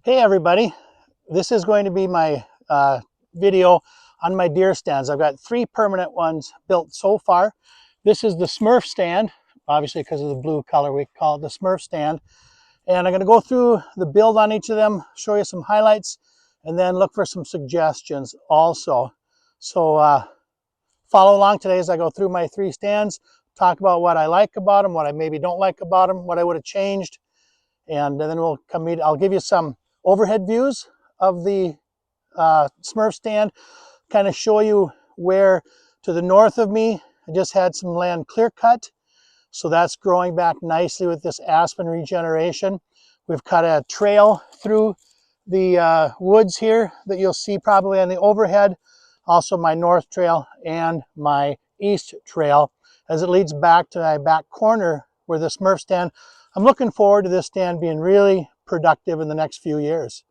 Hey everybody, this is going to be my video on my deer stands. I've got 3 permanent ones built so far. This is the Smurf stand, obviously because of the blue color we call it the Smurf stand. And I'm going to go through the build on each of them, show you some highlights, and then look for some suggestions also. So follow along today as I go through my 3 stands, talk about what I like about them, what I maybe don't like about them, what I would have changed, and then we'll come meet. I'll give you some overhead views of the Smurf stand, kind of show you where to the north of me I just had some land clear cut, so that's growing back nicely with this aspen regeneration. We've cut a trail through the woods here that you'll see probably on the overhead, also my north trail and my east trail as it leads back to my back corner where the Smurf stand. I'm looking forward to this stand being really productive in the next few years.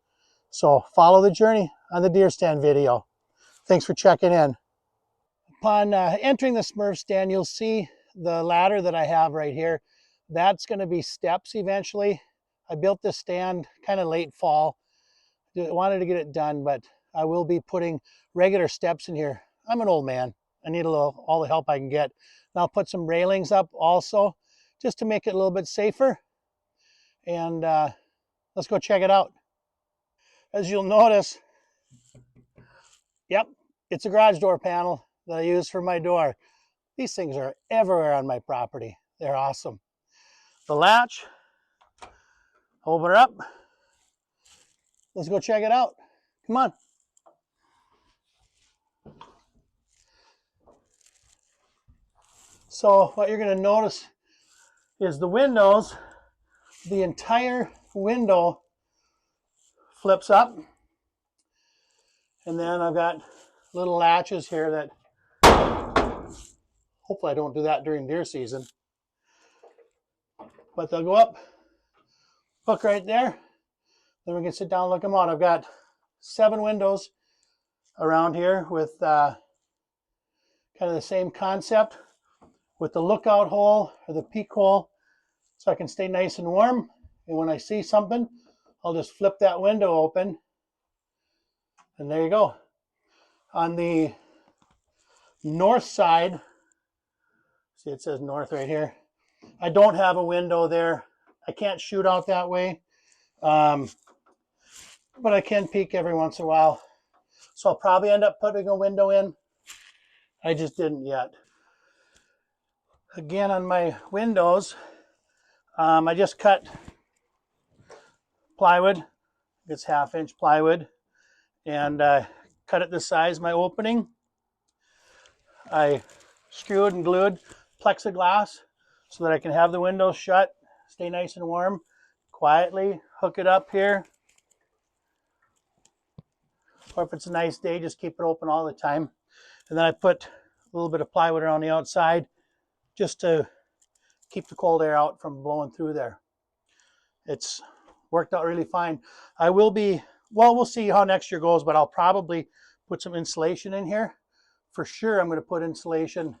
So follow the journey on the deer stand video. Thanks for checking in. Upon entering the Smurf stand, you'll see the ladder that I have right here. That's going to be steps eventually. I built this stand kind of late fall. I wanted to get it done, but I will be putting regular steps in here. I'm an old man. I need all the help I can get. And I'll put some railings up also just to make it a little bit safer. And let's go check it out. As you'll notice, yep, it's a garage door panel that I use for my door. These things are everywhere on my property. They're awesome. The latch, open her up. Let's go check it out. Come on. So what you're going to notice is the windows, the entire window flips up. And then I've got little latches here that hopefully I don't do that during deer season. But they'll go up, hook right there. Then we can sit down and look them out. I've got 7 windows around here with kind of the same concept with the lookout hole or the peek hole so I can stay nice and warm. And when I see something, I'll just flip that window open. And there you go. On the north side, see it says north right here. I don't have a window there. I can't shoot out that way. But I can peek every once in a while. So I'll probably end up putting a window in. I just didn't yet. Again, on my windows, I just cut plywood. It's 1/2-inch plywood. And cut it the size of my opening. I screwed and glued plexiglass so that I can have the windows shut, stay nice and warm, quietly hook it up here. Or if it's a nice day, just keep it open all the time. And then I put a little bit of plywood around the outside just to keep the cold air out from blowing through there. It's worked out really fine. I will be, well, we'll see how next year goes, but I'll probably put some insulation in here. For sure, I'm going to put insulation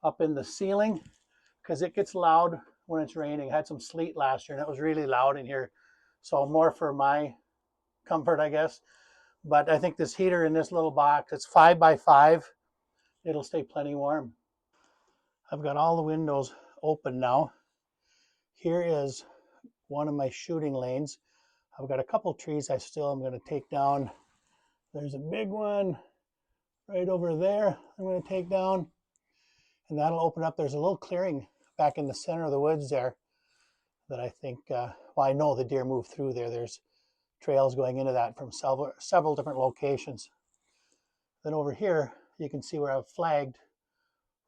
up in the ceiling because it gets loud when it's raining. I had some sleet last year and it was really loud in here. So more for my comfort, I guess. But I think this heater in this little box, it's 5x5. It'll stay plenty warm. I've got all the windows open now. Here is one of my shooting lanes. I've got a couple trees I still am going to take down. There's a big one right over there I'm going to take down. And that'll open up. There's a little clearing back in the center of the woods there that I think, well, I know the deer move through there. There's trails going into that from several different locations. Then over here, you can see where I've flagged.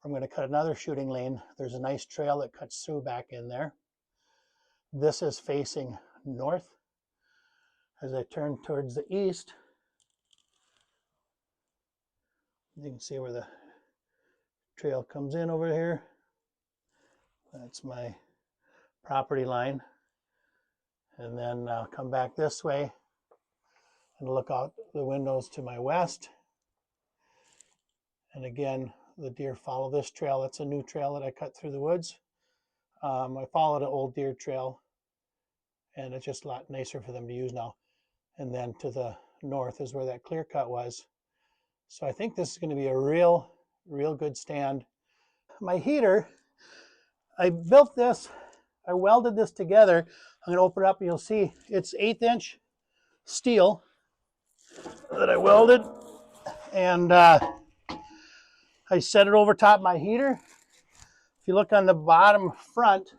I'm going to cut another shooting lane. There's a nice trail that cuts through back in there. This is facing north. As I turn towards the east, you can see where the trail comes in over here. That's my property line. And then I'll come back this way and look out the windows to my west. And again, the deer follow this trail. That's a new trail that I cut through the woods. I followed an old deer trail, and it's just a lot nicer for them to use now. and then to the north is where that clear cut was. So I think this is going to be a real good stand. My heater, I built this, I welded this together. I'm going to open it up and you'll see it's 1/8" steel that I welded, and I set it over top of my heater. If you look on the bottom front,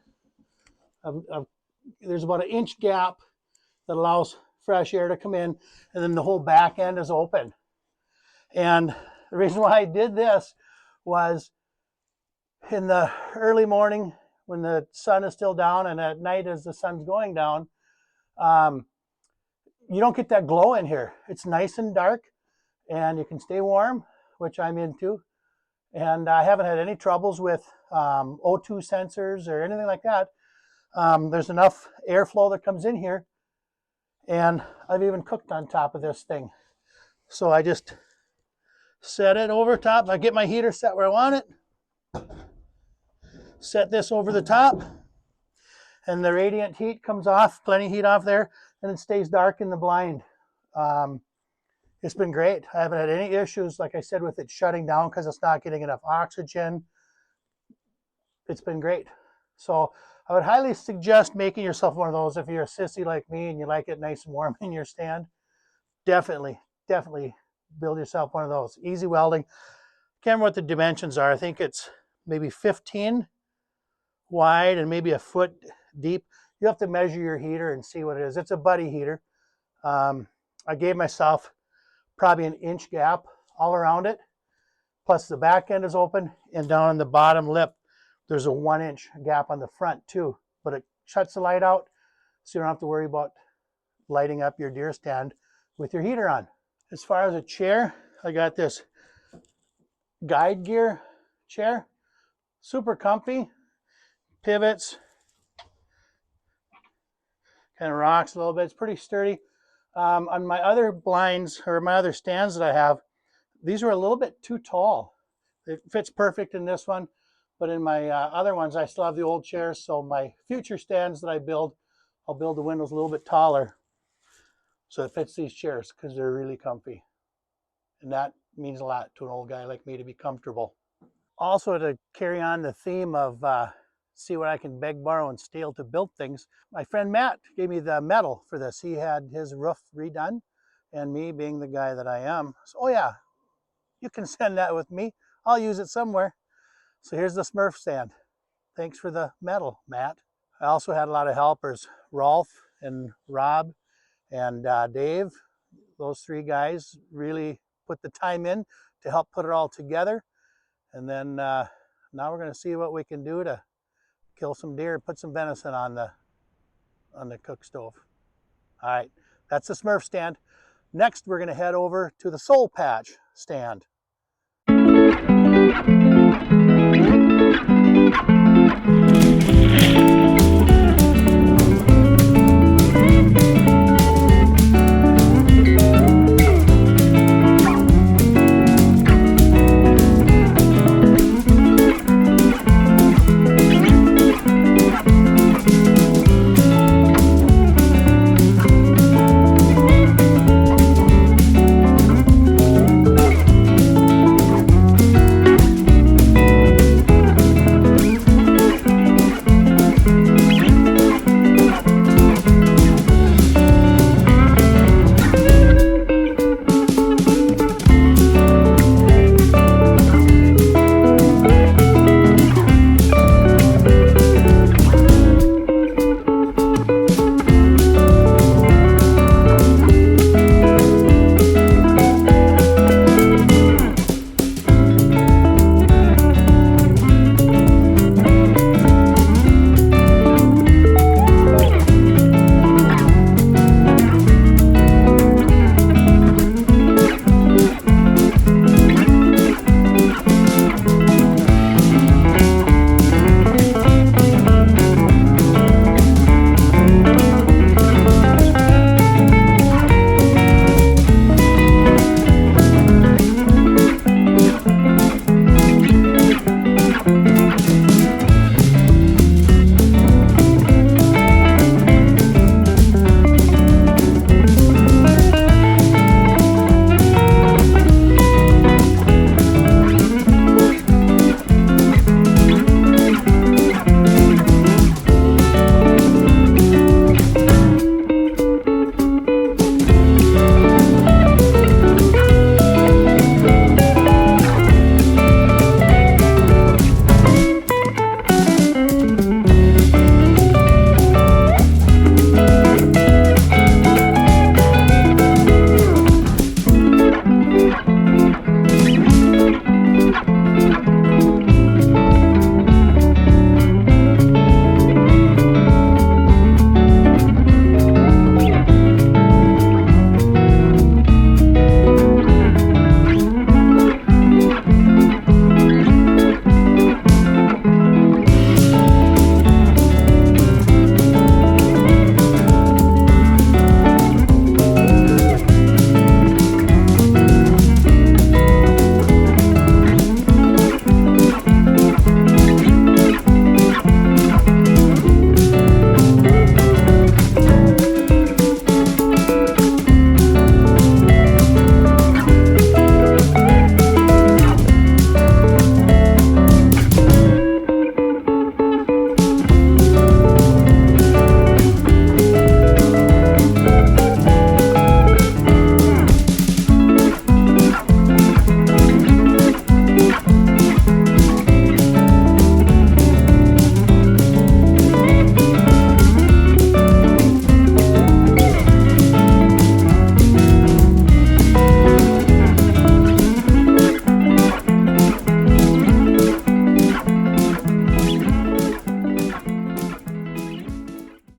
there's about 1" gap that allows fresh air to come in, and then the whole back end is open. And the reason why I did this was in the early morning when the sun is still down, and at night as the sun's going down, you don't get that glow in here. It's nice and dark, and you can stay warm, which I'm into. And I haven't had any troubles with O2 sensors or anything like that. There's enough airflow that comes in here, and I've even cooked on top of this thing. So I just set it over top. I get my heater set where I want it. Set this over the top, and the radiant heat comes off, plenty of heat off there, and it stays dark in the blind. It's been great. I haven't had any issues, like I said, with it shutting down because it's not getting enough oxygen. It's been great. So I would highly suggest making yourself one of those if you're a sissy like me and you like it nice and warm in your stand. Definitely build yourself one of those. Easy welding. Can't remember what the dimensions are. I think it's maybe 15 wide and maybe a foot deep. You have to measure your heater and see what it is. It's a buddy heater. I gave myself probably 1" gap all around it. Plus the back end is open, and down on the bottom lip, there's a 1" gap on the front too. But it shuts the light out, so you don't have to worry about lighting up your deer stand with your heater on. As far as a chair, I got this Guide Gear chair. Super comfy. Pivots. Kind of rocks a little bit. It's pretty sturdy. On my other blinds, or my other stands that I have, these are a little bit too tall. It fits perfect in this one, but in my other ones, I still have the old chairs, so my future stands that I build, I'll build the windows a little bit taller so it fits these chairs because they're really comfy. And that means a lot to an old guy like me, to be comfortable. Also, to carry on the theme of see what I can beg, borrow, and steal to build things, my friend Matt gave me the metal for this. He had his roof redone, and me being the guy that I am, so, oh yeah, you can send that with me. I'll use it somewhere. So here's the Smurf stand. Thanks for the metal, Matt. I also had a lot of helpers, Rolf and Rob and Dave. Those 3 guys really put the time in to help put it all together. And then now we're going to see what we can do to kill some deer, put some venison on the cook stove. All right, that's the Smurf stand. Next, we're going to head over to the Soul Patch stand.